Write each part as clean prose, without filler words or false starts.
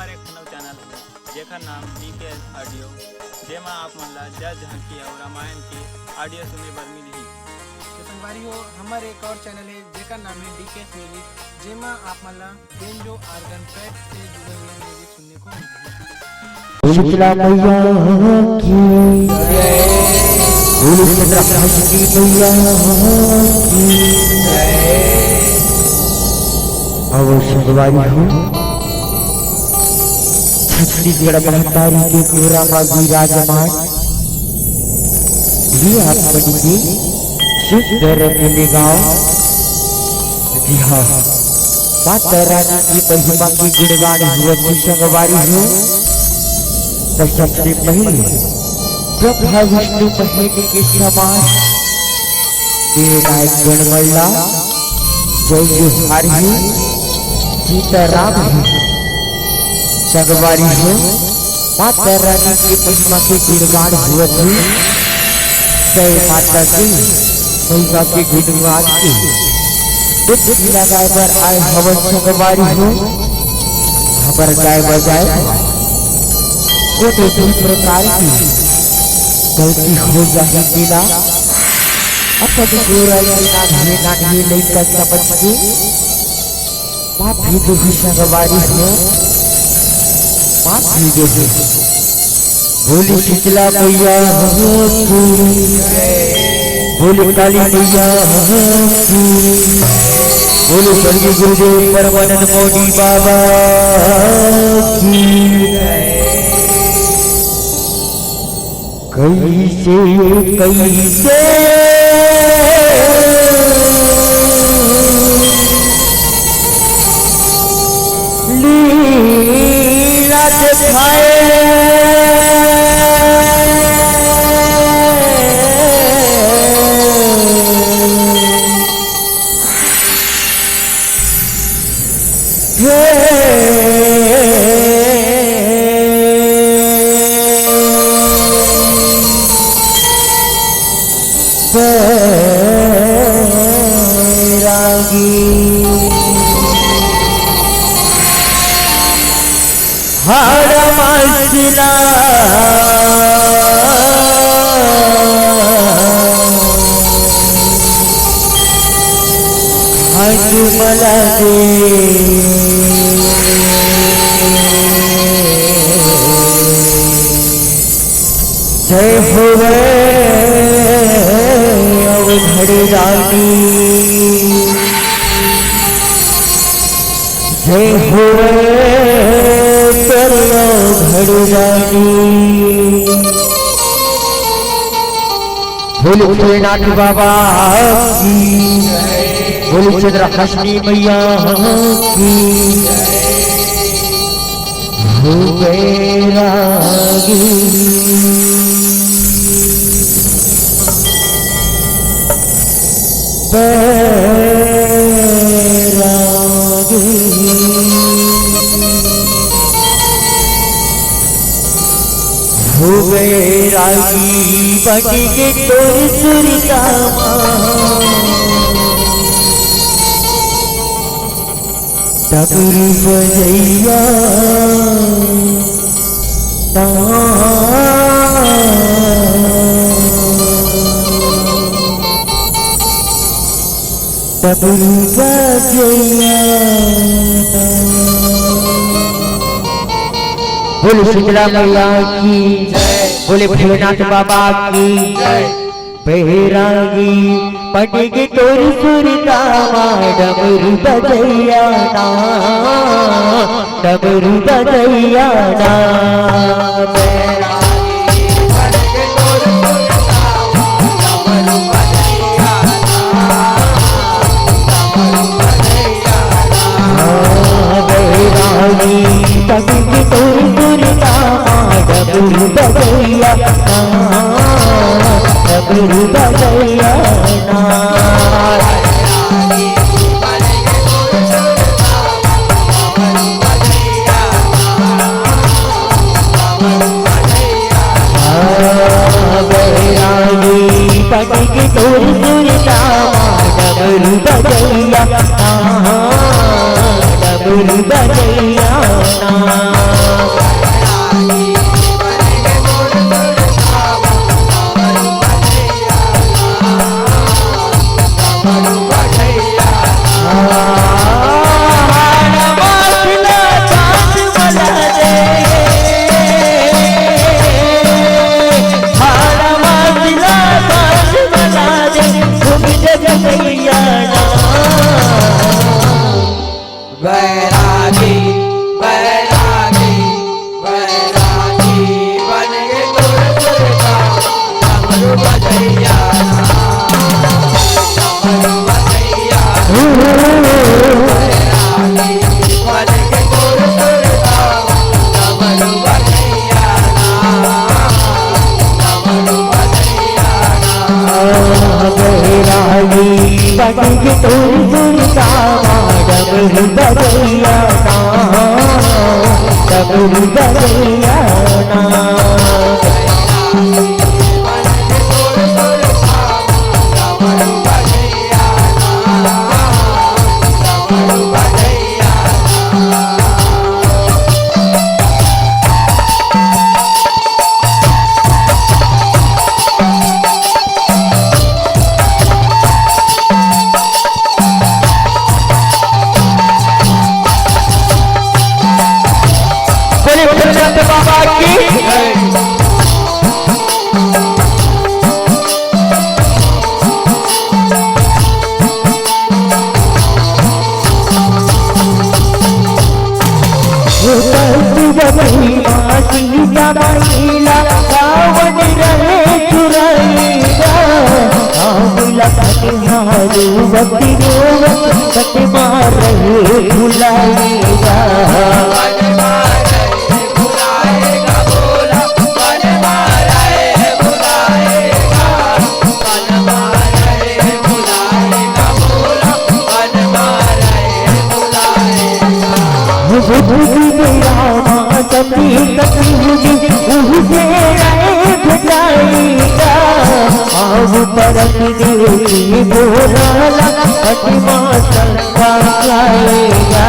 हमारे एक नव चैनल जेकर नाम डीके ऑडियो जेमा आप मन ला जय झांकी और रामायण की ऑडियो सुने बर मिलही। तो संगवारी हो हमारे एक और चैनल है जेकर नाम है डीके म्यूजिक जेमा आप मन ला बेंजो ऑर्गन पैड से जुड़े हुए म्यूजिक सुनने को मिलेगी। शीतला मैया की जय, बोलो चंद्रहास की मैया की जय। अब संगवारी हो छत्तीसगढ़ महतारी के कोरा में विराजमान ये आप बनिए सुंदर के गाँव। जी हाँ, माता रानी की महिमा की गुणगान हुआ संगवारी हो। तो सबसे पहले ब्रह्मा विष्णु महेश के समान देवनायक गणमल्ला जय जोहार है सीताराम है। संगवारी हो माता रानी की महिमा के गुणगान हुआ थे। जय माता की महिमा के गुणगान के दुख लगाए पर आए हवन। संगवारी हो खबर गाय बजाए कोटे भी प्रकार की गलती हो जाए बिना अपन गोरा नाढ़े लैका समझ के माफी दो। संगवारी हो माफी दो। बोली शीतला मैया की, बोली काली मैया की, बोली स्वर्गीय गुरुदेव परमानंद मोदी बाबा की। कैसे कैसे लीला दिखाए मला दे जय हो अवधर रानी, जय हो अवधर रानी। बोलो भोलेनाथ बाबा की, बोलो चंद्रहास मैया की। हो बैरागी बैरागी हो बैरागी बटी के तोरी सुरी कामा डबरू बजैया डबरू बजैया। बोलो शीतला मैया की जय, बोले भोलेनाथ बाबा की जय। बैरागी पटेगी तोरी सुरता डबरू बजैया ना, डबरू बजैया ना। बैरागी पटेगी तोरी सुरता डबरू बजैया ना, डबरू बजैया ना। बैरागी पटेगी तोरी सुरता डबरू बजैया ना, डबरू बजैया ना। डबरू बजैया ना डबरू बजैया ना बाबा की महिला रावण रहे चुराएगा मार रहे भुलाएगा परत देवी बोला पटिमा संगा गाएगा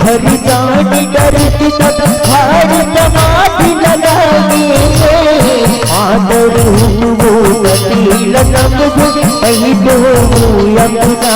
हरि जानी डरती तब हर समाधि लगानी आदर वो गति लगम कहीं तो अपना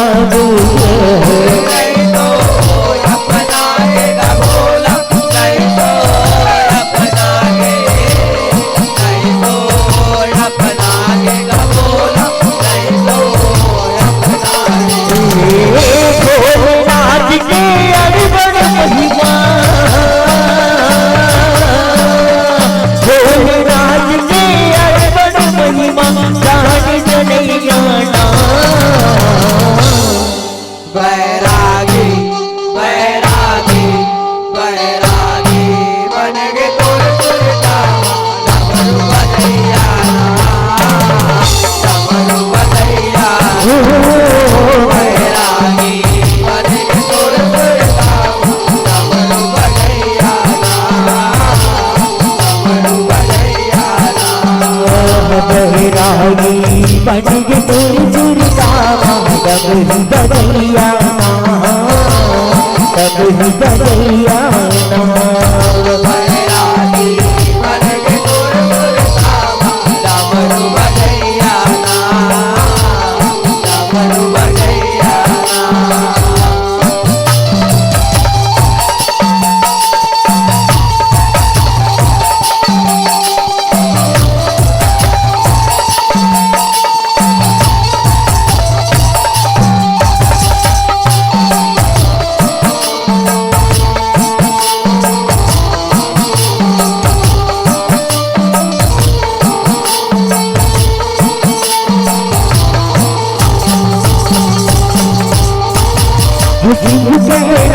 पर्वतिया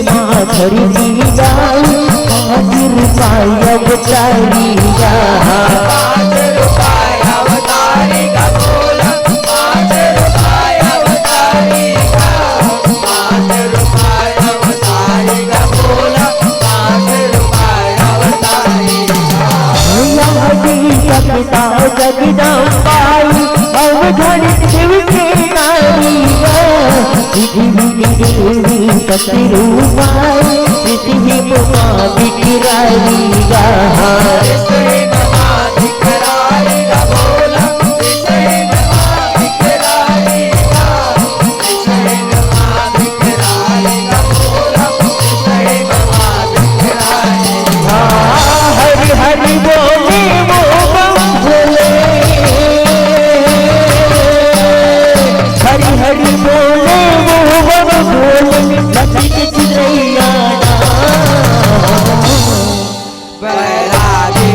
महकनिया धरनिया हाजिर पायब तारिया जगदम्बाई अवधर शिव के नारिया देवी सतरूपाई पृथ्वी पुमा बिखराइया हरि हरि बोले वो बोले हरि हरि बोले वो बोले लक्ष्मी चिड़ैया बैरागी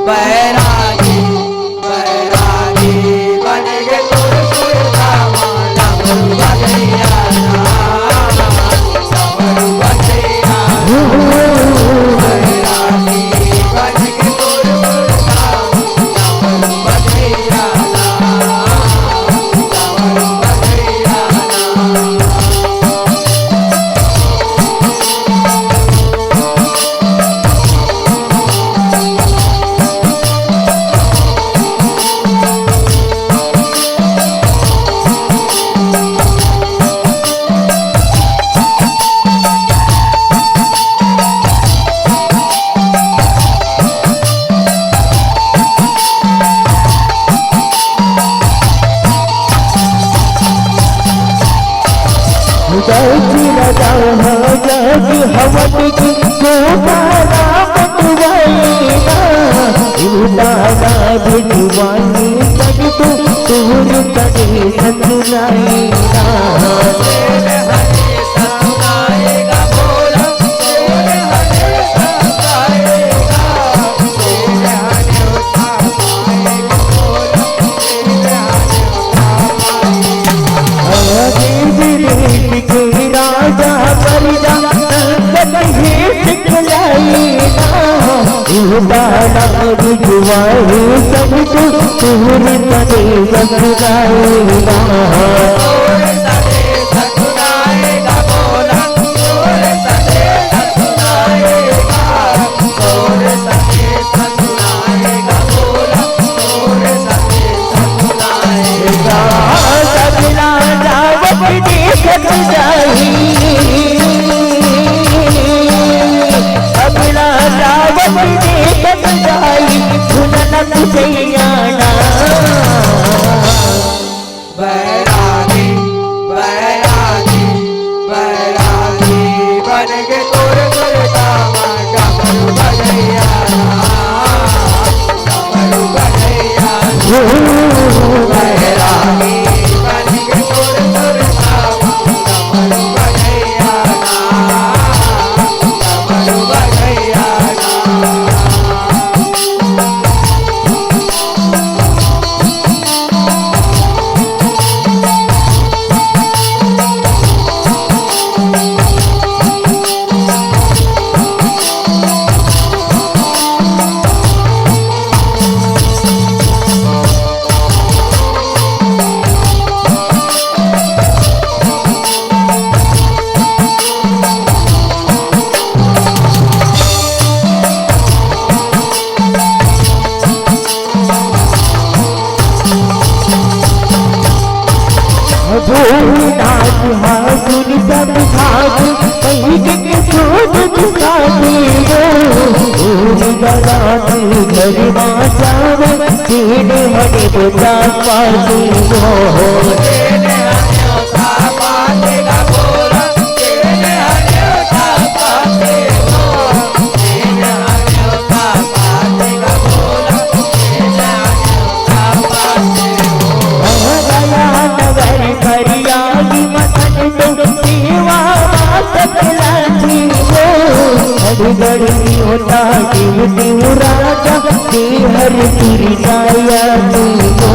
बैरागी बैरागी बन गए तुरका माला बजैया समरू बजैया बैरागी बन गए तुरका समरू बजैया समरू बजैया हवन की गोपाला पटवाईना उदाना भिजवानी तन तो तोर तने सतुनाईना सतुनाएगा भोला तेरे हरे सतुनाएगा तेरे हरे उठा पाएगा भोला तेरे हरे उठा पाएगा राजा परिजा भिजवाई सब तो तोर तने सतुनाईना सतुनाएगा भोला तोरे सदे सतुनाएगा तोरे सदे सतुनाएगा भोला तोरे सदे सतुनाएगा सबला जावत देखत जाही सबला जावत देखत जाई सुनन तुझैयाना बैरागी बैरागी बैरागी बन गए तोर दुर्गा माँ डमरू बजैया डमरू बजैया बैरागी बन गए तोर दुर्गा माँ डमरू बजैया डमरू बजैया भोलेनाथ हाजुन सब भाग कहीं के सोच दिखाते हो गरात घर माँ जावे तेरे हरे बजा पाते हो तेरे हरे उठा पाएगा भोला तेरे हरे उठा पाते हो तेरे हरे उठा पाएगा भोला तेरे हरे उठा पाते हो गया नगर करियागी मदन तो सेवा सकलाती हो हर गड़ी होता देव देव राजा हर सुरताया तुमको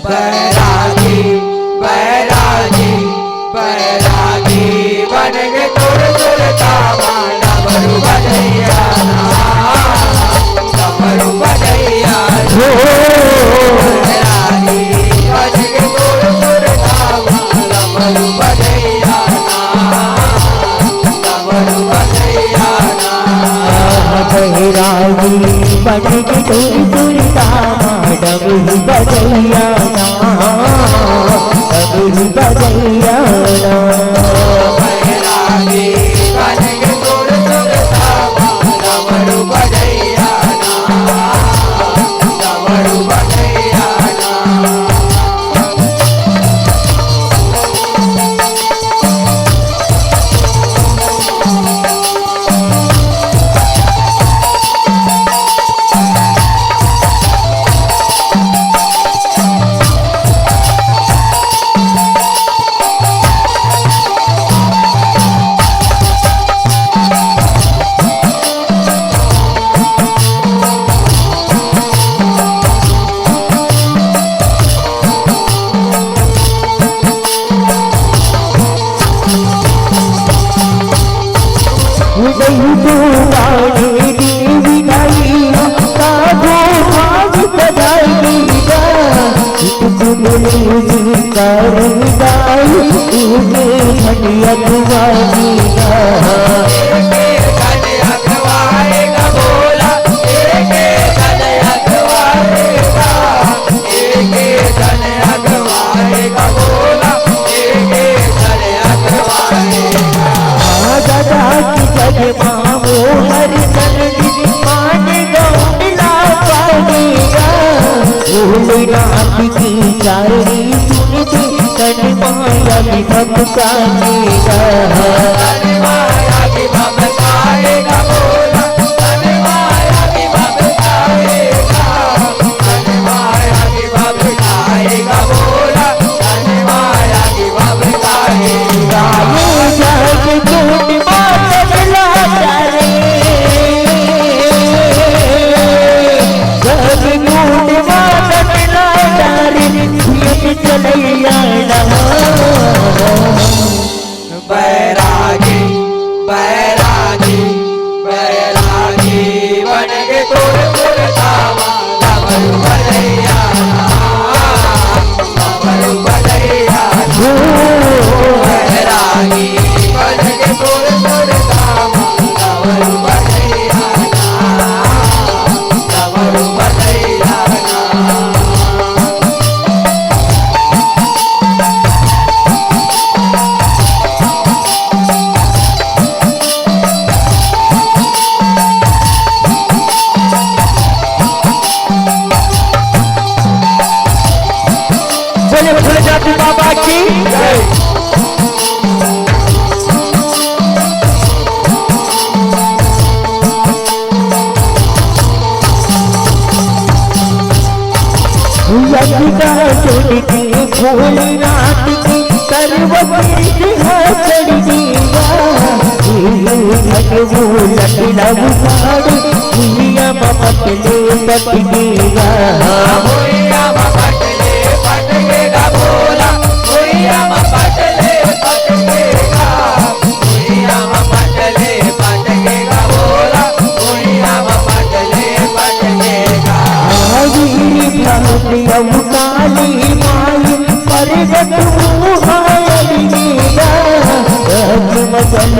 बैरागी बैरागी बैरागी बन के तोर सुरता डमरू बजैया डमरू बजैया बैरागी बन के तोर सुरता डमरू बजैया डमरू बजैया बैरागी बन के तोर सुरता डमरू बजैया डमरू बजैया बैरागी बन के तोर सुरता डमरू बजैया डमरू बजैया बैरागी बैरागी बैरागी बन के तोर सुरता डमरू बजैया डमरू बजैया बैरागी बन के तोर सुरता डमरू बजैया डमरू बजैया बाबा की भोल रात की करवती चढ़ दिया वो लकड़ा बुखाड़ दुनिया पटले पटकेगा पटकेगा भोला भैया पटले पटकेगा भैया पटले पटकेगा भोला भैया पटले पटकेगा काली माई परगट मुहायलिया मगन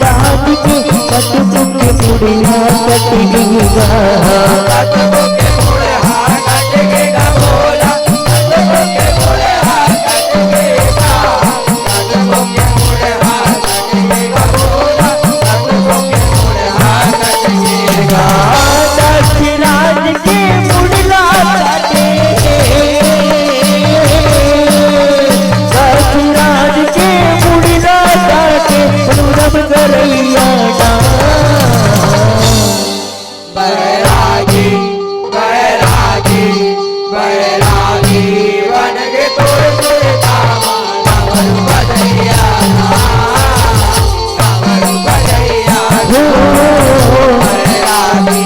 रात की कटबुक मुड़िया कटगेगा दशराज के बैरागी बन के तोर तोर धामा डमरू बजैया डमरू बजैया बैरागी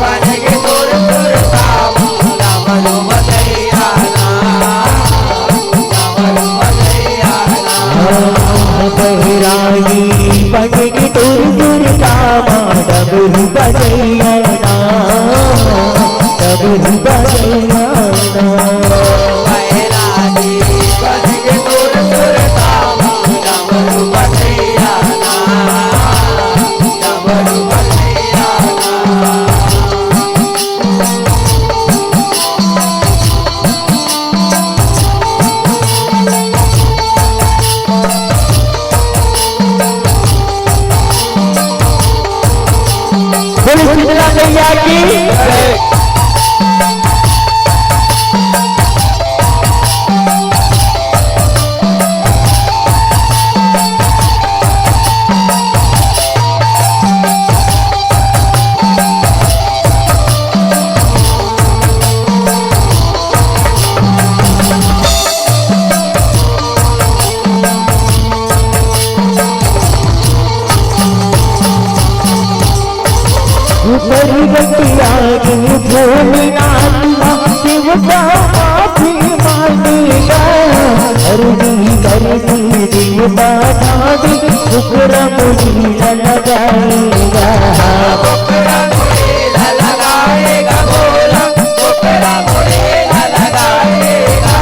बन के तोर तोर धामा डमरू बजैया डमरू बजैया बैरागी बन के तोर तोर धामा डमरू बजैया डमरू बजैया बैरागी बन के तोर तोर धामा डमरू बजैया डमरू बजैया बोलो शीतला मैया की ऊपरी बतिया के भोलेनाथ देवता माफी मांगेगा अरजी करती देवता दादी उपरा मुझी लगाएगा उपरा मुड़ेला लगाएगा बोला उपरा मुड़ेला लगाएगा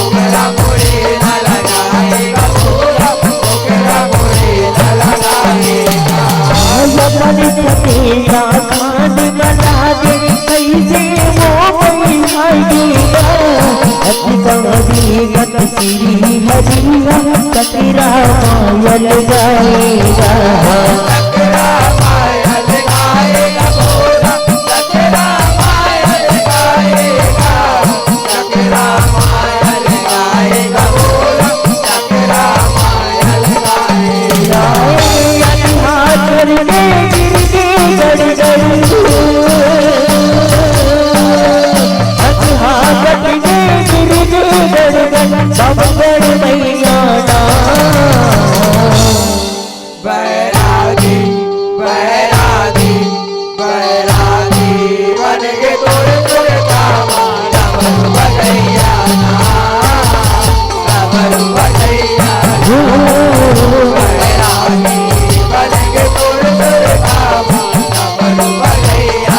उपरा मुड़ेला लगाएगा बोला उपरा मुड़ेला लगाएगा मन सतेगा खान बना दे कैसे वो बैठाएगा गत श्री हरिया कतरा मायल जाएगा सकरा मायल गाएगा बोला सकरा मायल गाएगा सकरा मायल गाएगा बोला सकरा मायल गाएगा बैरागी बैरागी बैरागी बन के तोर तोर धामा डमरू बजैया डमरू बजैया बैरागी बन के तोर तोर धामा डमरू बजैया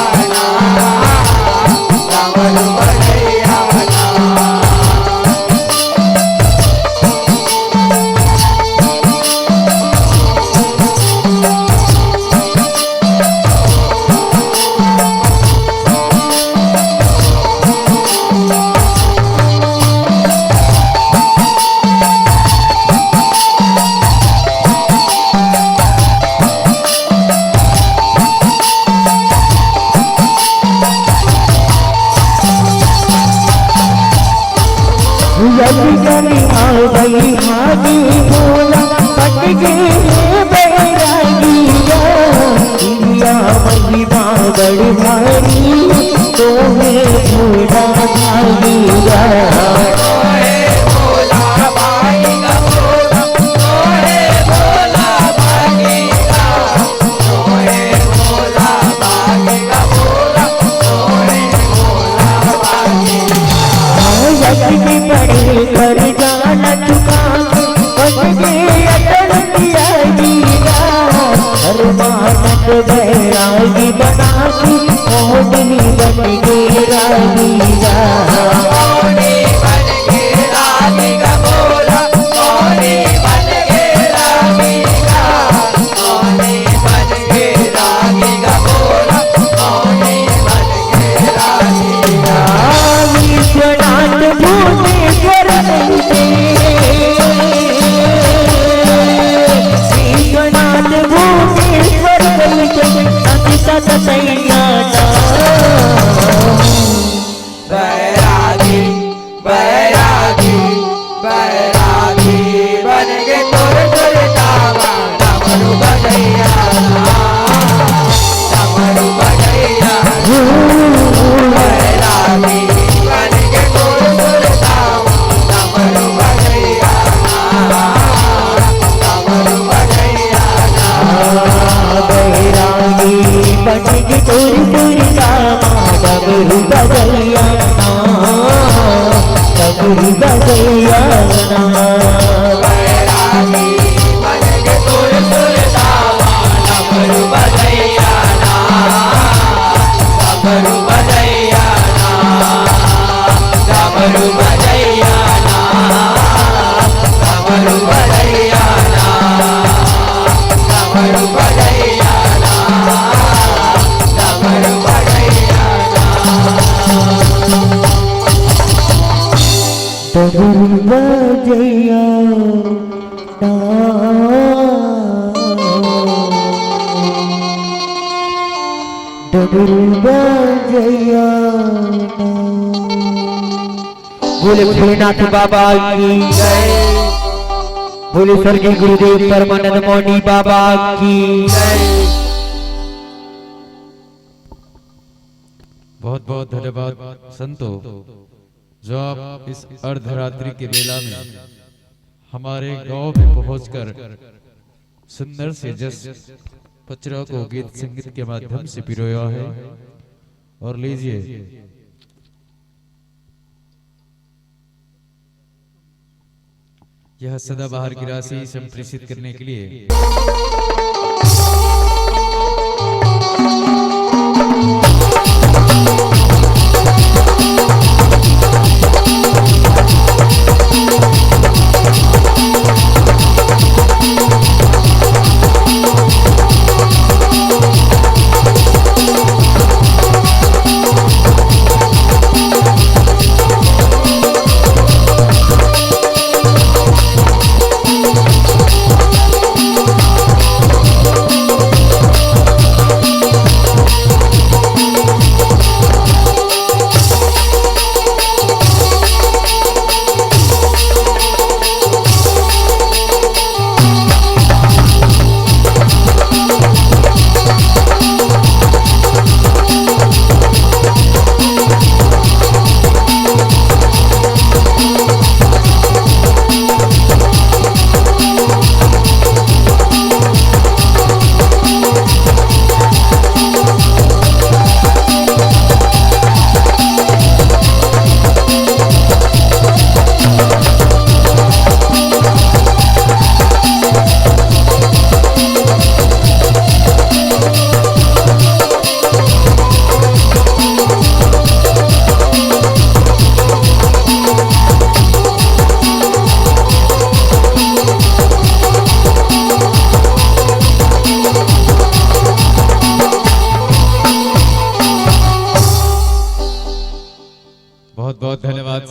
डमरू बजैया गली आ गई हादी बोला कट गए बैरागिया महिमा बड़ी भारी तो भूला भागिया तोहे भोला भागेगा बोला तोहे भोला भागेगा तोहे भोला भागेगा बोला तोहे भोला भागेगा यज्ञ बड़े कर जाना चुका अटल दिया जीरा हर मानत बैरागी बना की मोहनी बन के रागीरा मोनी बन के रागेगा बोला मोनी बन के रागेगा मोनी बन के रागेगा बोला मोनी बन के रागेगा विश्वनाथ भूतेश्वर विश्वनाथ भूतेश्वर सत सैया बैरागी डमरू बजैया ना डमरू बजैया ना बैरागी बन के सुर सुरतावा डमरू बजैया ना डमरू बजैया ना डमरू बजैया ना डमरू बजैया ना डमरू बजैया ना डमरू बजैया डमरू बजैया ना डमरू बजैया ना बोले भोलेनाथ बाबा की जय बोले स्वर्गीय गुरुदेव परमानंद मौनी बाबा की जय। बहुत बहुत धन्यवाद संतो जो आप इस अर्धरात्रि के बेला में हमारे गांव में पहुंचकर सुंदर से जस पचरा को गीत संगीत के माध्यम से पिरोया है। और लीजिए यह सदाबहार की राशि संप्रेषित करने के लिए बहुत बहुत धन्यवाद।